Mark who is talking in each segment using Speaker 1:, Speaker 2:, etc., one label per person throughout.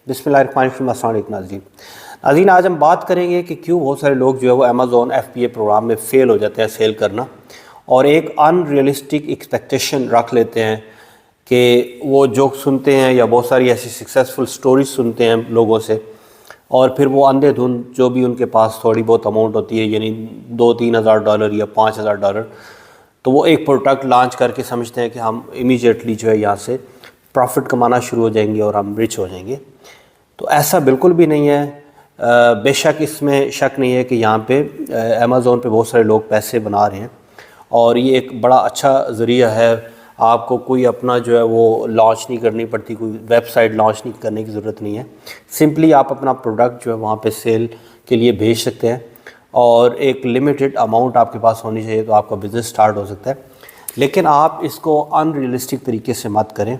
Speaker 1: बिस्मिल्लाहिर्रहमानिर्रहीम। अस्सलाम वालेकुम नाज़रीन, आज हम बात करेंगे कि क्यों बहुत सारे लोग जो है वो अमेज़ॉन FBA प्रोग्राम में फ़ेल हो जाते हैं सेल करना, और एक अनरियलिस्टिक एक्सपेक्टेशन रख लेते हैं कि वो जो सुनते हैं या बहुत सारी ऐसी सक्सेसफुल स्टोरीज सुनते हैं लोगों से, और फिर वो अंधेधुंध जो भी उनके पास थोड़ी बहुत अमाउंट होती है, यानी $2-3 हज़ार या $5,000, तो वो एक प्रोडक्ट लॉन्च करके समझते हैं कि हम इमीडिएटली जो है यहाँ से प्रॉफिट कमाना शुरू हो जाएंगे और हम रिच हो जाएंगे। तो ऐसा बिल्कुल भी नहीं है। बेशक इसमें शक नहीं है कि यहाँ पे अमेज़ॉन पे बहुत सारे लोग पैसे बना रहे हैं, और ये एक बड़ा अच्छा ज़रिया है। आपको कोई अपना जो है वो लॉन्च नहीं करनी पड़ती, कोई वेबसाइट लॉन्च नहीं करने की ज़रूरत नहीं है। सिंपली आप अपना प्रोडक्ट जो है वहाँ पे सेल के लिए भेज सकते हैं, और एक लिमिटेड अमाउंट आपके पास होनी चाहिए, तो आपका बिज़नेस स्टार्ट हो सकता है। लेकिन आप इसको अनरियलिस्टिक तरीके से मत करें,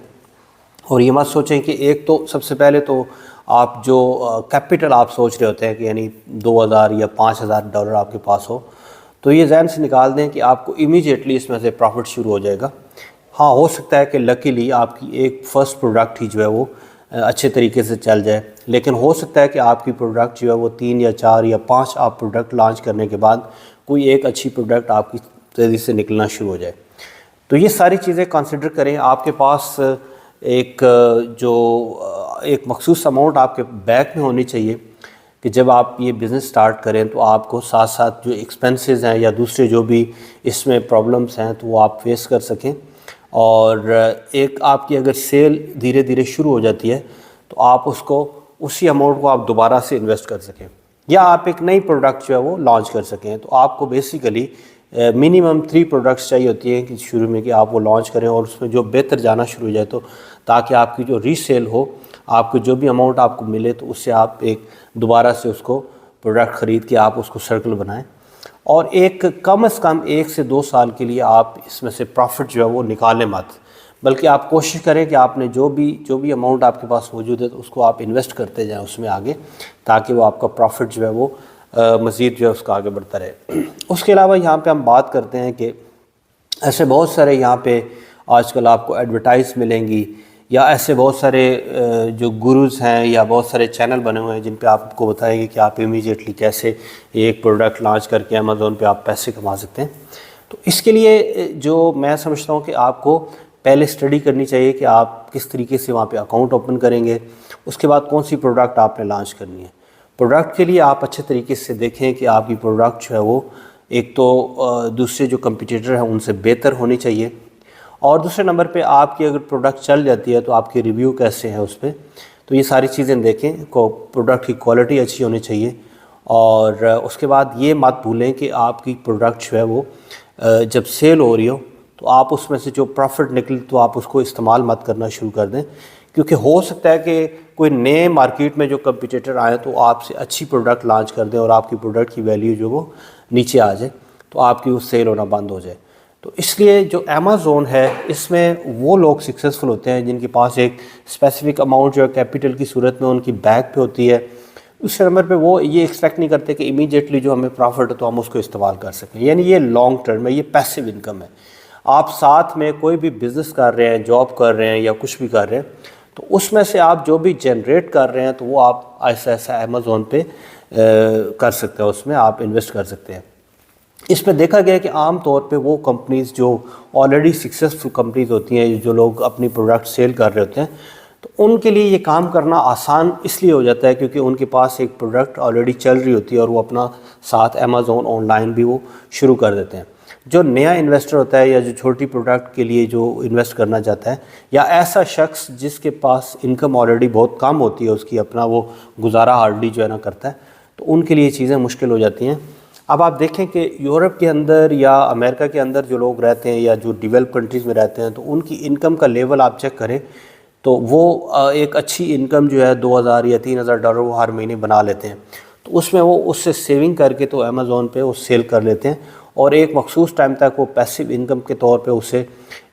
Speaker 1: और ये मत सोचें कि एक तो सबसे पहले तो आप जो कैपिटल आप सोच रहे होते हैं कि यानी 2,000 या $5,000 आपके पास हो, तो ये ज़हन से निकाल दें कि आपको इमीडिएटली इसमें से प्रॉफिट शुरू हो जाएगा। हाँ, हो सकता है कि लकीली आपकी एक फ़र्स्ट प्रोडक्ट ही जो है वो अच्छे तरीके से चल जाए, लेकिन हो सकता है कि आपकी प्रोडक्ट जो है वो 3 या 4 या 5 आप प्रोडक्ट लॉन्च करने के बाद कोई एक अच्छी प्रोडक्ट आपकी तेज़ी से निकलना शुरू हो जाए। तो ये सारी चीज़ें कंसिडर करें। आपके पास एक मखसूस अमाउंट आपके बैंक में होनी चाहिए कि जब आप ये बिज़नेस स्टार्ट करें तो आपको साथ साथ जो एक्सपेंसेस हैं या दूसरे जो भी इसमें प्रॉब्लम्स हैं तो वो आप फेस कर सकें। और एक आपकी अगर सेल धीरे धीरे शुरू हो जाती है तो आप उसको उसी अमाउंट को आप दोबारा से इन्वेस्ट कर सकें, या आप एक नई प्रोडक्ट जो है वो लॉन्च कर सकें। तो आपको बेसिकली मिनिमम 3 प्रोडक्ट्स चाहिए होती हैं कि शुरू में कि आप वो लॉन्च करें, और उसमें जो बेहतर जाना शुरू हो जाए, तो ताकि आपकी जो रीसेल हो, आपको जो भी अमाउंट आपको मिले तो उससे आप एक दोबारा से उसको प्रोडक्ट ख़रीद के आप उसको सर्कल बनाएं। और एक कम से कम 1 से 2 साल के लिए आप इसमें से प्रॉफिट जो है वो निकालें मत, बल्कि आप कोशिश करें कि आपने जो भी अमाउंट आपके पास मौजूद है तो उसको आप इन्वेस्ट करते जाएं उसमें आगे, ताकि वो आपका प्रॉफिट जो है वो मज़ीद जो है उसका आगे बढ़ता रहे। उसके अलावा यहाँ पे हम बात करते हैं कि ऐसे बहुत सारे यहाँ पे आजकल आपको एडवर्टाइज़ मिलेंगी, या ऐसे बहुत सारे जो गुरुज़ हैं या बहुत सारे चैनल बने हुए हैं जिन पे आपको बताएंगे कि आप इमीडिएटली कैसे एक प्रोडक्ट लॉन्च करके अमेज़ॉन पे आप पैसे कमा सकते हैं। तो इसके लिए जो मैं समझता हूँ कि आपको पहले स्टडी करनी चाहिए कि आप किस तरीके से वहाँ पे अकाउंट ओपन करेंगे, उसके बाद कौन सी प्रोडक्ट आपने लॉन्च करनी है। प्रोडक्ट के लिए आप अच्छे तरीके से देखें कि आपकी प्रोडक्ट जो है वो एक तो दूसरे जो कंपटीटर हैं उनसे बेहतर होनी चाहिए, और दूसरे नंबर पे आपकी अगर प्रोडक्ट चल जाती है तो आपके रिव्यू कैसे हैं उस पर। तो ये सारी चीज़ें देखें को प्रोडक्ट की क्वालिटी अच्छी होनी चाहिए। और उसके बाद ये मत भूलें कि आपकी प्रोडक्ट जो है वो जब सेल हो रही हो तो आप उसमें से जो प्रॉफिट निकले तो आप उसको इस्तेमाल मत करना शुरू कर दें, क्योंकि हो सकता है कि कोई नए मार्केट में जो कंपटीटर आए तो आपसे अच्छी प्रोडक्ट लॉन्च कर दें और आपकी प्रोडक्ट की वैल्यू जो वो नीचे आ जाए, तो आपकी वो सेल होना बंद हो जाए। तो इसलिए जो अमेज़ॉन है इसमें वो लोग सक्सेसफुल होते हैं जिनके पास एक स्पेसिफिक अमाउंट जो है कैपिटल की सूरत में उनकी बैंक पे होती है। दूसरे नंबर पे वो ये एक्सपेक्ट नहीं करते कि इमीडिएटली जो हमें प्रॉफिट है तो हम उसको इस्तेमाल कर सकें, यानी ये लॉन्ग टर्म है, ये पैसिव इनकम है। आप साथ में कोई भी बिज़नेस कर रहे हैं, जॉब कर रहे हैं या कुछ भी कर रहे हैं, तो उसमें से आप जो भी जनरेट कर रहे हैं तो वो आप ऐसा ऐसा अमेज़ॉन पे कर सकते हैं, उसमें आप इन्वेस्ट कर सकते हैं। इसमें देखा गया है कि आम तौर पे वो कंपनीज़ जो ऑलरेडी सक्सेसफुल कंपनीज़ होती हैं, जो लोग अपनी प्रोडक्ट सेल कर रहे होते हैं, तो उनके लिए ये काम करना आसान इसलिए हो जाता है क्योंकि उनके पास एक प्रोडक्ट ऑलरेडी चल रही होती है और वो अपना साथ अमेज़ॉन ऑनलाइन भी वो शुरू कर देते हैं। जो नया इन्वेस्टर होता है या जो छोटी प्रोडक्ट के लिए जो इन्वेस्ट करना चाहता है, या ऐसा शख्स जिसके पास इनकम ऑलरेडी बहुत कम होती है, उसकी अपना वो गुजारा हार्डली जो है ना करता है, तो उनके लिए चीज़ें मुश्किल हो जाती हैं। अब आप देखें कि यूरोप के अंदर या अमेरिका के अंदर जो लोग रहते हैं या जो डेवलप कंट्रीज़ में रहते हैं, तो उनकी इनकम का लेवल आप चेक करें तो वो एक अच्छी इनकम जो है $2,000 या $3,000 वो हर महीने बना लेते हैं। तो उसमें वो उससे सेविंग करके तो अमेज़ॉन पे वो सेल कर लेते हैं, और एक मखसूस टाइम तक वो पैसिव इनकम के तौर पे उसे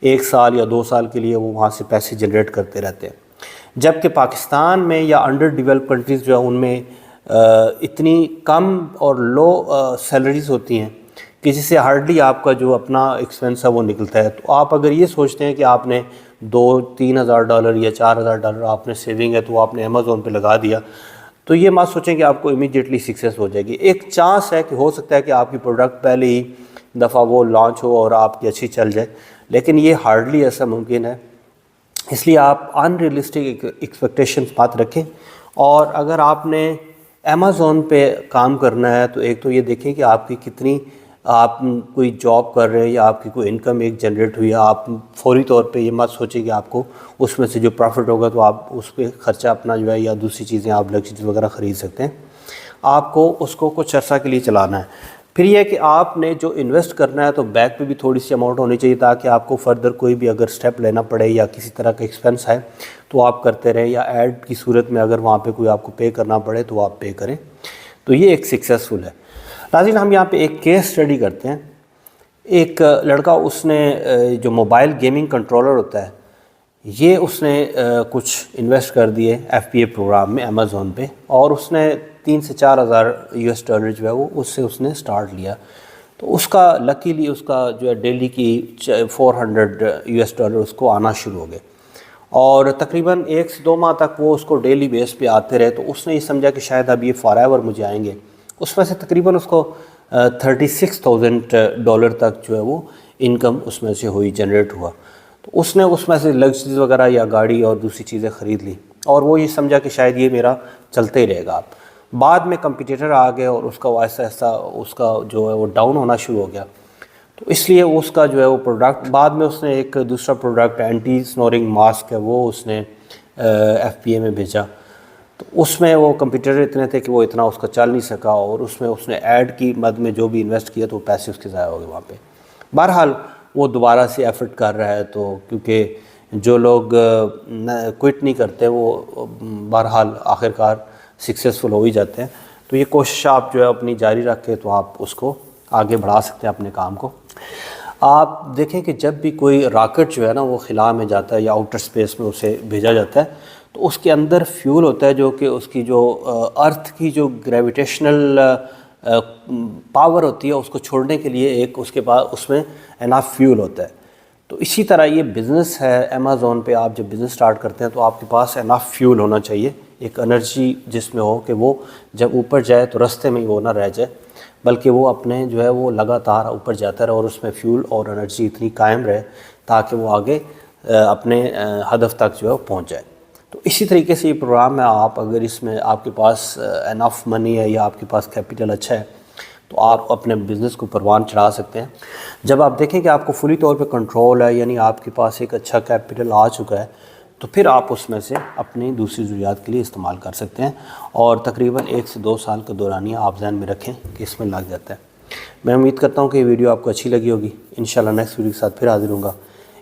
Speaker 1: 1 साल या 2 साल के लिए वो वहाँ से पैसे जनरेट करते रहते हैं। जबकि पाकिस्तान में या अंडर डेवलप कंट्रीज़ जो है उनमें इतनी कम और लो सैलरीज़ होती हैं कि जिससे हार्डली आपका जो अपना एक्सपेंस है वो निकलता है। तो आप अगर ये सोचते हैं कि आपने $2-3,000 یا $4,000 آپ نے سیونگ ہے تو وہ آپ نے امیزون پہ لگا دیا، تو یہ مت سوچیں کہ آپ کو امیڈیٹلی سکسیس ہو جائے گی۔ ایک چانس ہے کہ ہو سکتا ہے کہ آپ کی پروڈکٹ پہلے ہی دفعہ وہ لانچ ہو اور آپ کی اچھی چل جائے، لیکن یہ ہارڈلی ایسا ممکن ہے۔ اس لیے آپ ان ریئلسٹک ایکسپیکٹیشنز مت رکھیں، اور اگر آپ نے امیزون پہ کام کرنا ہے تو ایک تو یہ دیکھیں کہ آپ کی کتنی، آپ کوئی جاب کر رہے ہیں یا آپ کی کوئی انکم ایک جنریٹ ہوئی ہے، آپ فوری طور پہ یہ مت سوچیں کہ آپ کو اس میں سے جو پروفٹ ہوگا تو آپ اس پہ خرچہ اپنا جو ہے یا دوسری چیزیں آپ لگژریز وغیرہ خرید سکتے ہیں۔ آپ کو اس کو کچھ عرصہ کے لیے چلانا ہے۔ پھر یہ ہے کہ آپ نے جو انویسٹ کرنا ہے تو بیک پہ بھی تھوڑی سی اماؤنٹ ہونی چاہیے، تاکہ آپ کو فردر کوئی بھی اگر سٹیپ لینا پڑے یا کسی طرح کا ایکسپینس ہے تو آپ کرتے رہیں، یا ایڈ کی صورت میں اگر وہاں پہ کوئی آپ کو پے کرنا پڑے تو آپ پے کریں، تو یہ ایک سکسیسفل ہے۔ ناظرین، ہم یہاں پہ ایک کیس اسٹڈی کرتے ہیں۔ ایک لڑکا، اس نے جو موبائل گیمنگ کنٹرولر ہوتا ہے یہ اس نے کچھ انویسٹ کر دیے FPA پروگرام میں امیزون پہ، اور اس نے $3,000-4,000 جو ہے وہ اس نے سٹارٹ لیا۔ تو اس کا لکیلی اس کا جو ہے ڈیلی کی $400 اس کو آنا شروع ہو گئے، اور تقریباً 1 سے 2 ماہ تک وہ اس کو ڈیلی بیس پہ آتے رہے۔ تو اس نے یہ سمجھا کہ شاید اب یہ فار ایور مجھے آئیں گے۔ اس میں سے تقریباً اس کو $36,000 تک جو ہے وہ انکم اس میں سے ہوئی، جنریٹ ہوا۔ تو اس نے اس میں سے لگژریز وغیرہ یا گاڑی اور دوسری چیزیں خرید لی، اور وہ یہ سمجھا کہ شاید یہ میرا چلتے ہی رہے گا۔ بعد میں کمپیٹیٹر آ گئے اور اس کا آہستہ آہستہ اس کا جو ہے وہ ڈاؤن ہونا شروع ہو گیا، تو اس لیے اس کا جو ہے وہ پروڈکٹ، بعد میں اس نے ایک دوسرا پروڈکٹ اینٹی سنورنگ ماسک ہے وہ اس نے FPA میں بھیجا۔ تو اس میں وہ کمپیوٹر اتنے تھے کہ وہ اتنا اس کا چل نہیں سکا، اور اس میں اس نے ایڈ کی مد میں جو بھی انویسٹ کیا تو وہ پیسے اس کے ضائع ہو گئے وہاں پہ۔ بہرحال وہ دوبارہ سے ایفرٹ کر رہا ہے، تو کیونکہ جو لوگ کوئٹ نہیں کرتے وہ بہرحال آخرکار سکسیسفل ہو ہی جاتے ہیں۔ تو یہ کوشش آپ جو ہے اپنی جاری رکھ کے تو آپ اس کو آگے بڑھا سکتے ہیں اپنے کام کو۔ آپ دیکھیں کہ جب بھی کوئی راکٹ جو ہے نا وہ خلا میں جاتا ہے یا آؤٹر سپیس میں اسے بھیجا جاتا ہے، تو اس کے اندر فیول ہوتا ہے جو کہ اس کی جو ارتھ کی جو گریویٹیشنل پاور ہوتی ہے اس کو چھوڑنے کے لیے ایک اس کے بعد اس میں انف فیول ہوتا ہے۔ تو اسی طرح یہ بزنس ہے، امیزون پہ آپ جب بزنس سٹارٹ کرتے ہیں تو آپ کے پاس انف فیول ہونا چاہیے، ایک انرجی جس میں ہو کہ وہ جب اوپر جائے تو رستے میں وہ نہ رہ جائے، بلکہ وہ اپنے جو ہے وہ لگاتار اوپر جاتا رہے، اور اس میں فیول اور انرجی اتنی قائم رہے تاکہ وہ آگے اپنے ہدف تک جو ہے پہنچ جائے۔ تو اسی طریقے سے یہ پروگرام ہے، آپ اگر اس میں آپ کے پاس انف منی ہے یا آپ کے پاس کیپٹل اچھا ہے تو آپ اپنے بزنس کو پروان چڑھا سکتے ہیں۔ جب آپ دیکھیں کہ آپ کو فلی طور پہ کنٹرول ہے، یعنی آپ کے پاس ایک اچھا کیپٹل آ چکا ہے، تو پھر آپ اس میں سے اپنی دوسری ضروریات کے لیے استعمال کر سکتے ہیں، اور تقریباً 1 سے 2 سال کا دورانیہ آپ ذہن میں رکھیں کہ اس میں لگ جاتا ہے۔ میں امید کرتا ہوں کہ یہ ویڈیو آپ کو اچھی لگی ہوگی۔ انشاءاللہ نیکسٹ ویڈیو کے ساتھ پھر حاضر ہوں گا۔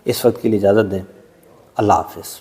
Speaker 1: اس وقت کے لیے اجازت دیں۔ اللہ حافظ۔